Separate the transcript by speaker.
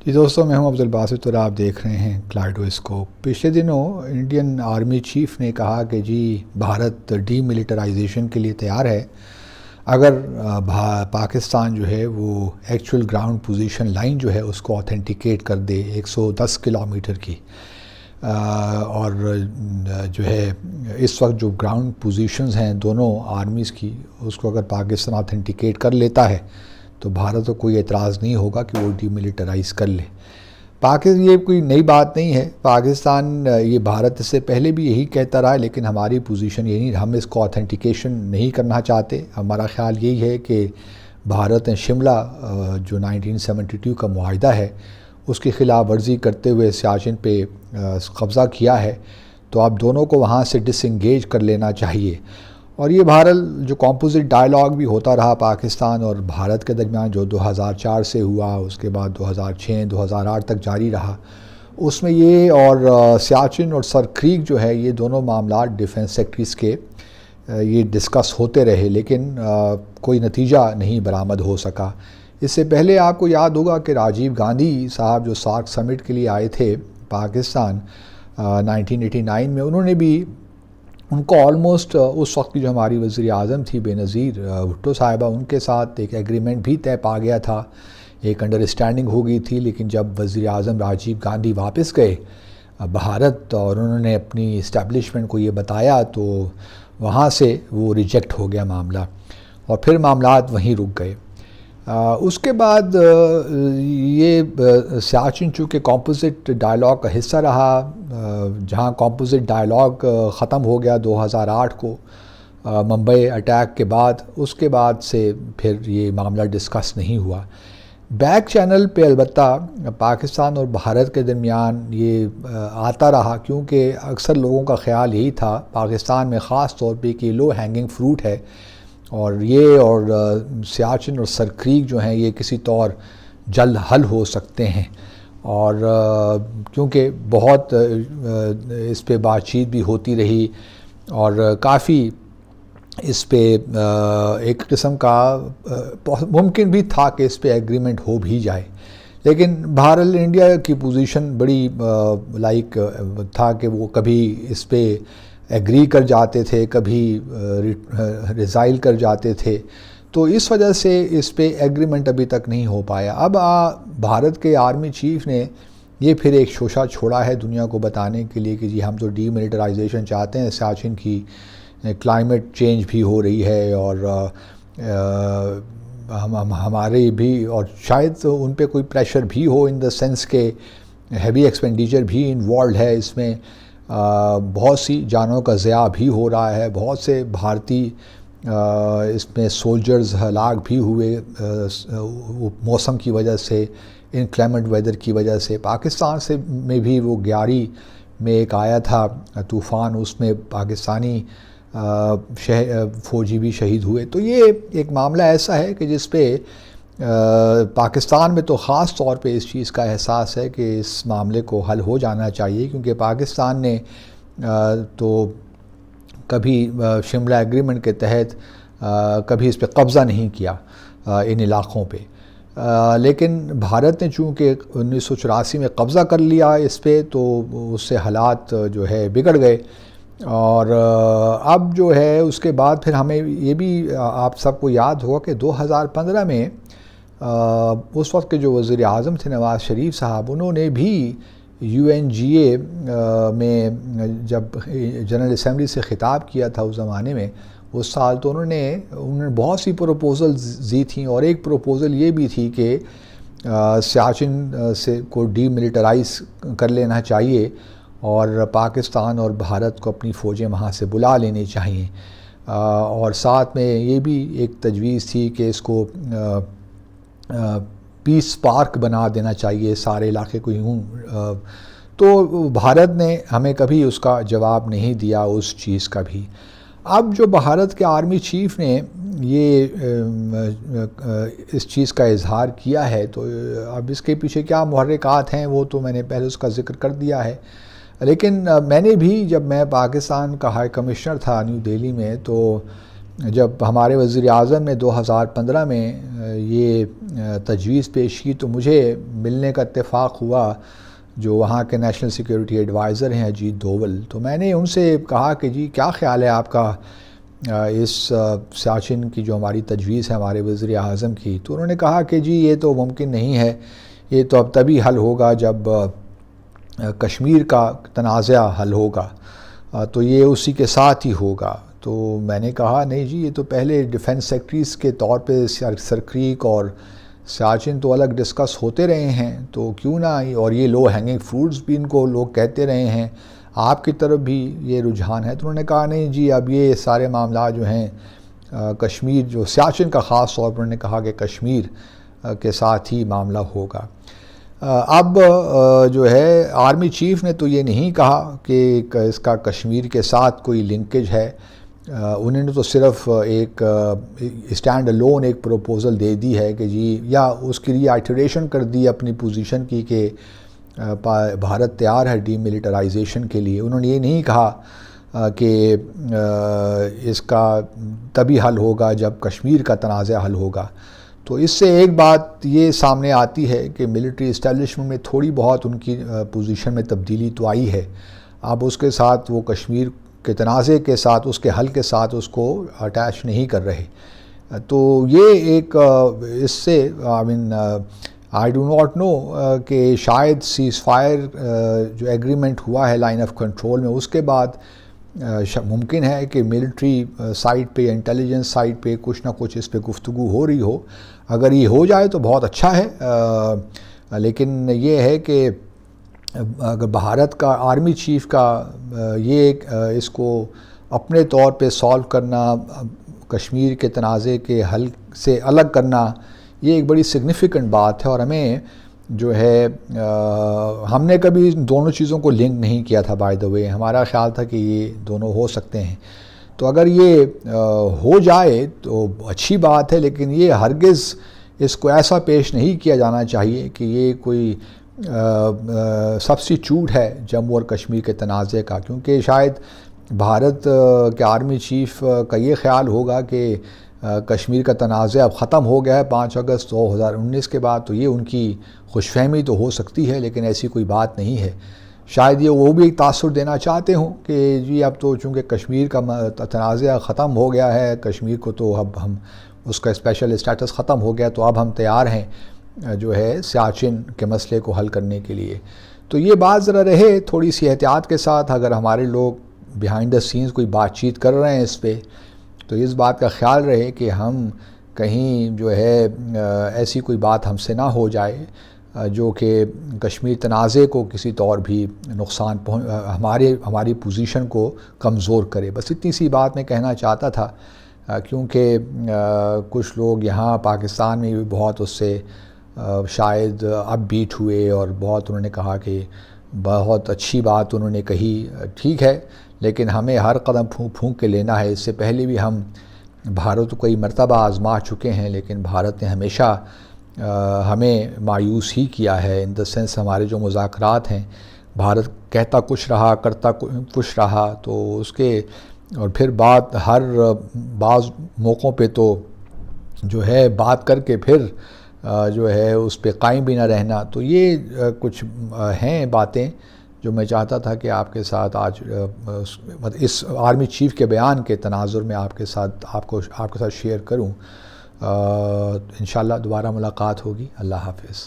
Speaker 1: जी दोस्तों, मैं हूं अब्दुल बासित और आप देख रहे हैं क्लाइडोस्कोप। पिछले दिनों इंडियन आर्मी चीफ ने कहा कि जी भारत डीमिलिटराइजेशन के लिए तैयार है अगर पाकिस्तान जो है वो एक्चुअल ग्राउंड पोजीशन लाइन जो है उसको ऑथेंटिकेट कर दे 110 किलोमीटर की। और जो है इस वक्त जो ग्राउंड पोजीशंस हैं दोनों आर्मीज़ की, उसको अगर पाकिस्तान ऑथेंटिकेट कर लेता है तो भारत को कोई एतराज़ नहीं होगा कि वो डीमिलिटराइज़ कर ले। पाकिस्तान ये कोई नई बात नहीं है। पाकिस्तान ये भारत से पहले भी यही कहता रहा है, लेकिन हमारी पोजीशन ये नहीं, हम इसको ऑथेंटिकेशन नहीं करना चाहते। हमारा ख्याल यही है कि भारत ने शिमला जो 1972 का मुआहिदा है उसकी ख़िलाफ़ वर्जी करते हुए सियाचिन पे कब्ज़ा किया है, तो आप दोनों को वहाँ से डिसंगेज कर लेना चाहिए। और ये बहरहाल जो कॉम्पोजिट डायलॉग भी होता रहा पाकिस्तान और भारत के दरमियान, जो 2004 से हुआ, उसके बाद 2006 2008 तक जारी रहा, उसमें ये और सियाचिन और सर क्रीक जो है ये दोनों मामला डिफेंस सेक्रेटरीज़ के ये डिस्कस होते रहे, लेकिन कोई नतीजा नहीं बरामद हो सका। इससे पहले आपको याद होगा कि राजीव गांधी साहब जो सार्क समिट के लिए आए थे पाकिस्तान 1989 में, उन्होंने भी उनको ऑलमोस्ट उस वक्त की जो हमारी वज़ीर आज़म थी बेनज़ीर भुट्टो साहिबा, उनके साथ एक एग्रीमेंट भी तय पा गया था, एक अंडरस्टैंडिंग हो गई थी। लेकिन जब वज़ीर आज़म राजीव गांधी वापस गए भारत और उन्होंने अपनी इस्टेब्लिशमेंट को ये बताया, तो वहाँ से वो रिजेक्ट हो गया मामला और फिर मामलात वहीं रुक गए। उसके बाद ये सियाचिन चूँकि कॉम्पोजिट डायलॉग का हिस्सा रहा, जहाँ कॉम्पोजिट डायलॉग ख़त्म हो गया 2008 को मुंबई अटैक के बाद, उसके बाद से फिर ये मामला डिस्कस नहीं हुआ। बैक चैनल पे अलबत्ता पाकिस्तान और भारत के दरमियान ये आता रहा, क्योंकि अक्सर लोगों का ख्याल यही था पाकिस्तान में ख़ास तौर पे कि लो हैंगिंग फ्रूट है और ये और सियाचिन और सर क्रीक जो हैं ये किसी तौर जल्द हल हो सकते हैं। और क्योंकि बहुत इस पे बातचीत भी होती रही और काफ़ी इस पे एक किस्म का मुमकिन भी था कि इस पे एग्रीमेंट हो भी जाए, लेकिन बहरहाल इंडिया की पोजीशन बड़ी लाइक था कि वो कभी इस पे एग्री कर जाते थे, कभी रिज़ाइल कर जाते थे, तो इस वजह से इस पे एग्रीमेंट अभी तक नहीं हो पाया। अब भारत के आर्मी चीफ ने ये फिर एक शोशा छोड़ा है दुनिया को बताने के लिए कि जी हम तो डीमिलिटराइजेशन चाहते हैं। सियाचिन की क्लाइमेट चेंज भी हो रही है और हमारे भी, और शायद तो उन पे कोई प्रेशर भी हो इन द सेंस के हैवी एक्सपेंडिचर भी इन्वॉल्व है इसमें, बहुत सी जानों का ज़िया भी हो रहा है, बहुत से भारतीय इसमें सोल्जर्स हलाक भी हुए मौसम की वजह से, इनक्लेमेंट वेदर की वजह से। पाकिस्तान से में भी वो 11 में एक आया था तूफ़ान, उसमें पाकिस्तानी फ़ौजी भी शहीद हुए। तो ये एक मामला ऐसा है कि जिस पे पाकिस्तान में तो ख़ास तौर पे इस चीज़ का एहसास है कि इस मामले को हल हो जाना चाहिए, क्योंकि पाकिस्तान ने तो कभी शिमला एग्रीमेंट के तहत कभी इस पे कब्ज़ा नहीं किया इन इलाक़ों पे, लेकिन भारत ने चूँकि 1984 में कब्ज़ा कर लिया इस पे, तो उससे हालात जो है बिगड़ गए। और अब जो है उसके बाद फिर हमें ये भी आप सबको याद होगा कि 2015 में उस वक्त के जो वज़ीर आज़म थे नवाज़ शरीफ साहब, उन्होंने भी UNGA में जब जनरल असम्बली से ख़िताब किया था उस ज़माने में, उस साल, तो उन्होंने बहुत सी प्रपोज़ल्स दी थी और एक प्रपोज़ल ये भी थी कि सियाचिन से को डीमिलिटराइज़ कर लेना चाहिए और पाकिस्तान और भारत को अपनी फ़ौजें वहाँ से बुला लेनी चाहिए। और साथ में ये भी एक तजवीज़ थी कि इसको पीस पार्क बना देना चाहिए सारे इलाके को यूँ। तो भारत ने हमें कभी उसका जवाब नहीं दिया उस चीज़ का भी। अब जो भारत के आर्मी चीफ ने ये इस चीज़ का इजहार किया है, तो अब इसके पीछे क्या मुहर्रिकात हैं वो तो मैंने पहले उसका ज़िक्र कर दिया है। लेकिन मैंने भी, जब मैं पाकिस्तान का हाई कमिश्नर था न्यू दिल्ली में, तो जब हमारे वज़ीर-ए-आज़म ने 2015 में ये तजवीज़ पेश की तो मुझे मिलने का इत्तेफ़ाक हुआ जो वहाँ के नेशनल सिक्योरिटी एडवाइज़र हैं अजीत डोवल। तो मैंने उनसे कहा कि जी क्या ख़्याल है आपका इस सियाचिन की जो हमारी तजवीज़ है हमारे वज़ीर-ए-आज़म की। तो उन्होंने कहा कि जी ये तो मुमकिन नहीं है, ये तो अब तभी हल होगा जब कश्मीर का तनाज़ा हल होगा, तो ये उसी के साथ ही होगा। तो मैंने कहा नहीं जी, ये तो पहले डिफेंस सेक्रेटरीज़ के तौर पे सरक्रीक और सियाचिन तो अलग डिस्कस होते रहे हैं, तो क्यों ना, और ये लो हैंगिंग फ्रूट्स भी इनको लोग कहते रहे हैं, आपकी तरफ भी ये रुझान है। तो उन्होंने कहा नहीं जी, अब ये सारे मामला जो हैं कश्मीर जो सियाचिन का ख़ास तौर पर उन्होंने कहा कि कश्मीर के साथ ही मामला होगा। अब जो है आर्मी चीफ़ ने तो ये नहीं कहा कि इसका कश्मीर के साथ कोई लिंकेज है। उन्होंने तो सिर्फ एक स्टैंड अलोन एक प्रपोज़ल दे दी है कि जी, या उसकी रीआइटरेशन कर दी अपनी पोजीशन की कि भारत तैयार है डीमिलिटराइजेशन के लिए। उन्होंने ये नहीं कहा कि इसका तभी हल होगा जब कश्मीर का तनाज़ा हल होगा। तो इससे एक बात ये सामने आती है कि मिलिट्री इस्टेब्लिशमेंट में थोड़ी बहुत उनकी पोजीशन में तब्दीली तो आई है। अब उसके साथ वो कश्मीर के तनाज़े के साथ, उसके हल के साथ उसको अटैच नहीं कर रहे। तो ये एक इससे आई डू नॉट नो कि शायद सीज़ फायर जो एग्रीमेंट हुआ है लाइन ऑफ कंट्रोल में, उसके बाद मुमकिन है कि मिलिट्री साइड पे, इंटेलिजेंस साइड पे कुछ ना कुछ इस पे गुफ्तगू हो रही हो। अगर ये हो जाए तो बहुत अच्छा है, लेकिन ये है कि अगर भारत का आर्मी चीफ़ का ये इसको अपने तौर पे सॉल्व करना, कश्मीर के तनाज़े के हल से अलग करना, ये एक बड़ी सिग्निफिकेंट बात है। और हमें जो है हमने कभी दोनों चीज़ों को लिंक नहीं किया था। बाय द वे, हमारा ख्याल था कि ये दोनों हो सकते हैं। तो अगर ये हो जाए तो अच्छी बात है, लेकिन ये हरगिज़ इसको ऐसा पेश नहीं किया जाना चाहिए कि ये कोई सब्स्टिट्यूट है जम्मू और कश्मीर के तनाज़े का, क्योंकि शायद भारत के आर्मी चीफ़ का ये ख्याल होगा कि कश्मीर का तनाज़ा अब ख़त्म हो गया है 5 अगस्त 2019 के बाद, तो ये उनकी खुशफहमी तो हो सकती है, लेकिन ऐसी कोई बात नहीं है। शायद ये वो भी एक तासुर देना चाहते हों कि जी अब तो चूँकि कश्मीर का तनाज़ा ख़त्म हो गया है, कश्मीर को तो अब हम उसका स्पेशल स्टेटस ख़त्म हो गया, तो अब हम तैयार हैं जो है सियाचिन के मसले को हल करने के लिए। तो ये बात ज़रा रहे थोड़ी सी एहतियात के साथ, अगर हमारे लोग बिहाइंड द सीन्स कोई बातचीत कर रहे हैं इस पे, तो इस बात का ख्याल रहे कि हम कहीं जो है ऐसी कोई बात हमसे ना हो जाए जो कि कश्मीर तनाज़े को किसी तौर भी नुकसान हमारी पोजीशन को कमज़ोर करे। बस इतनी सी बात मैं कहना चाहता था, क्योंकि कुछ लोग यहाँ पाकिस्तान में भी बहुत उससे शायद अपबीट हुए और बहुत उन्होंने कहा कि बहुत अच्छी बात उन्होंने कही, ठीक है, लेकिन हमें हर कदम फूंक के लेना है। इससे पहले भी हम भारत को कई मरतबा आजमा चुके हैं, लेकिन भारत ने हमेशा हमें मायूस ही किया है। इन द सेंस हमारे जो मुज़ाकरात हैं, भारत कहता कुछ रहा, करता कुछ रहा, तो उसके और फिर हर बाज़ मौक़ों पे तो जो है बात करके फिर जो है उस पे कायम भी ना रहना। तो ये कुछ हैं बातें जो मैं चाहता था कि आपके साथ आज इस आर्मी चीफ़ के बयान के तनाजुर में आपके साथ शेयर करूं। इंशाल्लाह दोबारा मुलाकात होगी। अल्लाह हाफ़िज़।